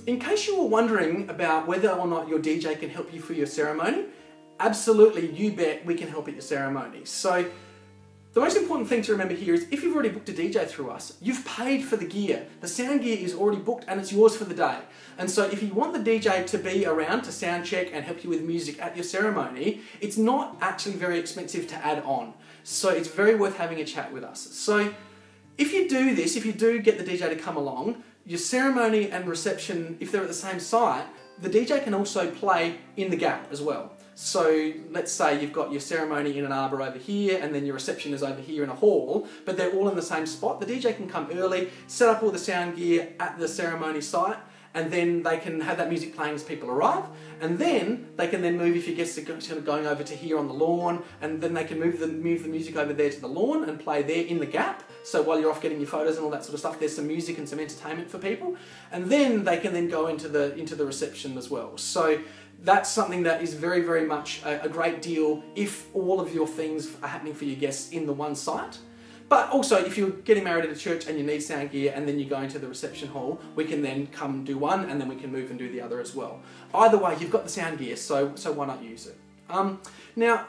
in case you were wondering about whether or not your DJ can help you for your ceremony, absolutely, you bet we can help at your ceremony. So the most important thing to remember here is if you've already booked a DJ through us, you've paid for the gear. The sound gear is already booked and it's yours for the day. And so if you want the DJ to be around to sound check and help you with music at your ceremony, it's not actually very expensive to add on. So it's very worth having a chat with us. So if you do this, if you do get the DJ to come along, your ceremony and reception, if they're at the same site, the DJ can also play in the gap as well. So let's say you've got your ceremony in an arbour over here and then your reception is over here in a hall, but they're all in the same spot. The DJ can come early, set up all the sound gear at the ceremony site, and then they can have that music playing as people arrive, and then they can then move, if your guests are going over to here on the lawn, and then they can move the music over there to the lawn and play there in the gap. So while you're off getting your photos and all that sort of stuff, there's some music and some entertainment for people, and then they can then go into the reception as well. So that's something that is very, very much a great deal if all of your things are happening for your guests in the one site. But also, if you're getting married at a church and you need sound gear and then you go into the reception hall, we can then come do one and then we can move and do the other as well. Either way, you've got the sound gear, so why not use it? Now,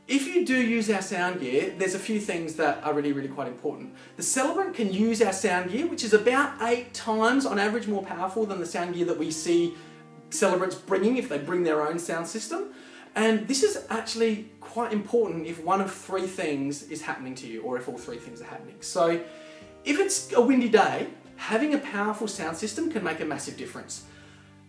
if you do use our sound gear, there's a few things that are really, really quite important. The celebrant can use our sound gear, which is about 8 times on average more powerful than the sound gear that we see celebrants bringing if they bring their own sound system. And this is actually quite important if one of 3 things is happening to you, or if all 3 things are happening. So if it's a windy day, having a powerful sound system can make a massive difference.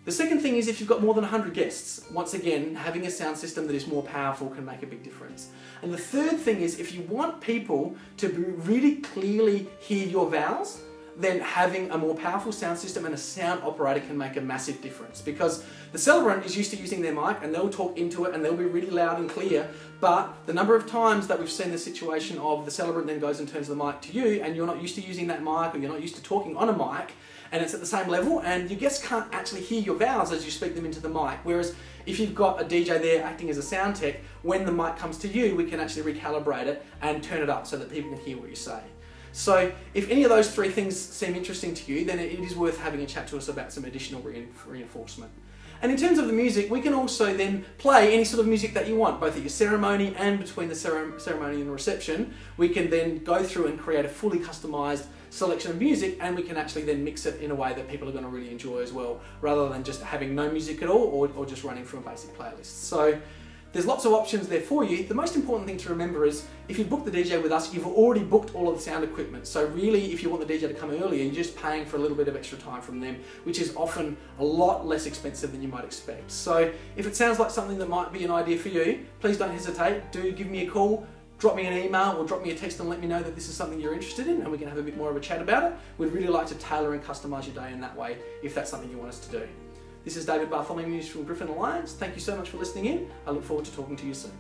The second thing is if you've got more than 100 guests, once again, having a sound system that is more powerful can make a big difference. And the third thing is if you want people to really clearly hear your vows, then having a more powerful sound system and a sound operator can make a massive difference, because the celebrant is used to using their mic and they'll talk into it and they'll be really loud and clear, but the number of times that we've seen the situation of the celebrant then goes and turns the mic to you and you're not used to using that mic, or you're not used to talking on a mic, and it's at the same level and your guests can't actually hear your vows as you speak them into the mic. Whereas if you've got a DJ there acting as a sound tech, when the mic comes to you, we can actually recalibrate it and turn it up so that people can hear what you say. So if any of those 3 things seem interesting to you, then it is worth having a chat to us about some additional reinforcement. And in terms of the music, we can also then play any sort of music that you want, both at your ceremony and between the ceremony and the reception. We can then go through and create a fully customised selection of music, and we can actually then mix it in a way that people are going to really enjoy as well, rather than just having no music at all or just running from a basic playlist. So there's lots of options there for you. The most important thing to remember is if you book the DJ with us, you've already booked all of the sound equipment. So really, if you want the DJ to come earlier, you're just paying for a little bit of extra time from them, which is often a lot less expensive than you might expect. So if it sounds like something that might be an idea for you, please don't hesitate. Do give me a call, drop me an email, or drop me a text and let me know that this is something you're interested in, and we can have a bit more of a chat about it. We'd really like to tailor and customise your day in that way if that's something you want us to do. This is David Bartholomeusz from Griffin Alliance. Thank you so much for listening in. I look forward to talking to you soon.